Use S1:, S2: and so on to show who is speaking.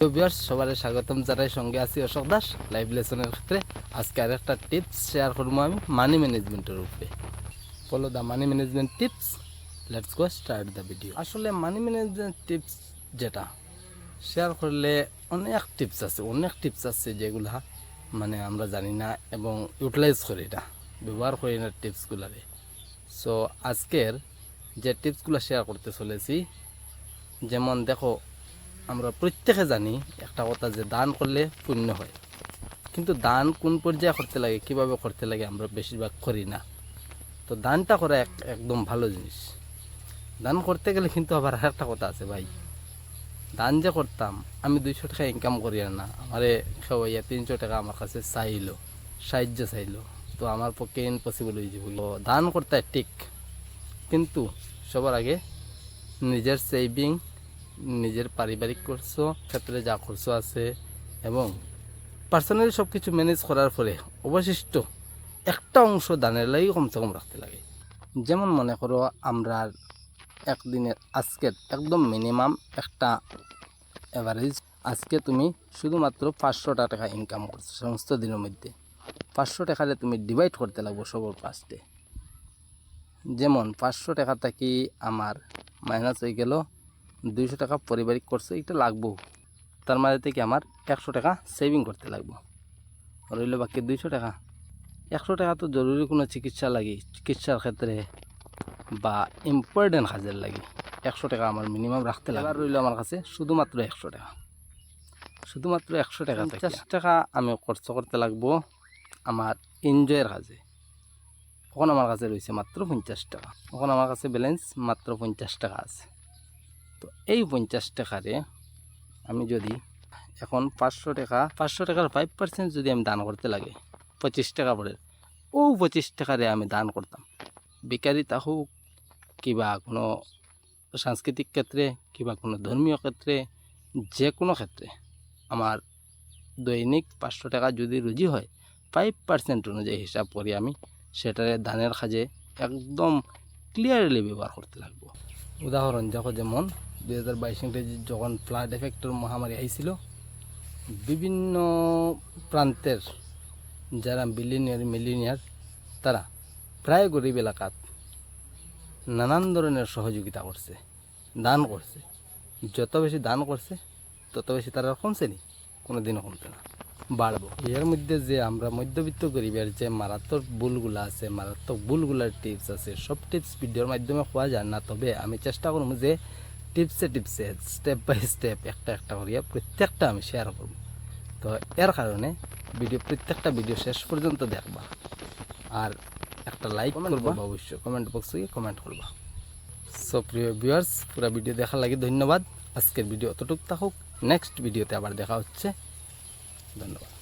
S1: তো ভিউয়ার্স সবার স্বাগতম জানাই, সঙ্গে আছি অশোক দাস লাইভ লেসনের ক্ষেত্রে। আজকে আর একটা টিপস শেয়ার করবো আমি মানি ম্যানেজমেন্টের উপরে। Follow the money management tips, let's go start the video. আসলে মানি ম্যানেজমেন্ট টিপস যেটা শেয়ার করলে অনেক টিপস আছে যেগুলা মানে আমরা জানি না এবং ইউটিলাইজ করি না, ব্যবহার করি না টিপসগুলারে। সো আজকের যে টিপসগুলো শেয়ার করতে চলেছি, যেমন দেখো, আমরা প্রত্যেকে জানি একটা কথা যে দান করলে পুণ্য হয়, কিন্তু দান কোন পর্যায়ে করতে লাগে, কিভাবে করতে লাগে আমরা বেশিরভাগ করি না। তো দানটা করা একদম ভালো জিনিস। দান করতে গেলে কিন্তু আবার একটা কথা আছে ভাই, দান যে করতাম আমি 200 টাকা ইনকাম করি না, আমারে খাওয়াইয়া 300 টাকা আমার কাছে চাইলো, সাহায্য চাইলো, তো আমার পক্ষে ইম্পসিবল হয়ে যাবে। তো দান করতে ঠিক, কিন্তু সবার আগে নিজের সেভিং, নিজের পারিবারিক খরচ ক্ষেত্রে যা খরচ আছে এবং পার্সোনালি সব কিছু ম্যানেজ করার পরে অবশিষ্ট একটা অংশ দানের লাগি কমসে কম রাখতে লাগে। যেমন মনে করো আমরা একদিনের আজকের একদম মিনিমাম একটা অ্যাভারেজ, আজকে তুমি শুধুমাত্র 500 টাকা ইনকাম করছো সমস্ত দিনের মধ্যে, 500 টাকারে তুমি ডিভাইড করতে লাগবো সবার ফার্স্টে। যেমন 500 টাকা থেকে আমার মাইনাস হয়ে গেল 200 টাকা পারিবারিক খরচ, এটা লাগবো, তার মাঝে থেকে আমার 100 টাকা সেভিং করতে লাগবো, রইল বাকি 200 টাকা। 100 টাকা তো জরুরি কোনো চিকিৎসা লাগে, চিকিৎসার ক্ষেত্রে বা ইম্পর্টেন্ট কাজের লাগে 100 টাকা আমার মিনিমাম রাখতে লাগে। এবার রইল আমার কাছে শুধুমাত্র 100 টাকা, শুধুমাত্র 100 টাকা। 50 টাকা আমি খরচ করতে লাগবো আমার এনজয়ের কাজে, এখন আমার কাছে রয়েছে মাত্র 50 টাকা, এখন আমার কাছে ব্যালেন্স মাত্র 50 টাকা আছে। তো এই 50 টাকারে আমি যদি এখন 500 টাকার 5% যদি আমি দান করতে লাগে 25 টাকা পড়ে, ও 25 টাকারে আমি দান করতাম বেকারিতা হোক, কিবা কোনো সাংস্কৃতিক ক্ষেত্রে, কিবা কোনো ধর্মীয় ক্ষেত্রে, যে কোনো ক্ষেত্রে আমার দৈনিক 500 টাকা যদি রুজি হয় 5% অনুযায়ী হিসাব করি আমি সেটারে দানের কাজে একদম ক্লিয়ারলি ব্যবহার করতে লাগবো। উদাহরণ দেখো, যেমন 2022 ইংরেজি যখন ফ্লাড এফেক্টের মহামারী আইছিল, বিভিন্ন প্রান্তের যারা মিলিনিয়ার তারা প্রায় গরিব এলাকাত নানান ধরনের সহযোগিতা করছে, দান করছে। যত বেশি দান করছে তত বেশি তারা কমছে নি, কোনো দিনও কমছে না, বাড়বো। এর মধ্যে যে আমরা মধ্যবিত্ত গরিবের যে মারাত্মক ভুলগুলো আছে, মারাত্মক ভুলগুলার টিপস আছে, সব টিপস ভিডিওর মাধ্যমে পাওয়া যায় না, তবে আমি চেষ্টা করবো যে টিপসে স্টেপ বাই স্টেপ একটা একটা করিয়া প্রত্যেকটা আমি শেয়ার করব। তো এর কারণে প্রত্যেকটা ভিডিও শেষ পর্যন্ত দেখবা, আর একটা লাইক করবা, অবশ্যই কমেন্ট বক্সে কমেন্ট করবা। সো প্রিয় ভিউয়ার্স, পুরো ভিডিও দেখার লাগে ধন্যবাদ। আজকের ভিডিও অতটুকু থাকুক, নেক্সট ভিডিওতে আবার দেখা হচ্ছে, ধন্যবাদ।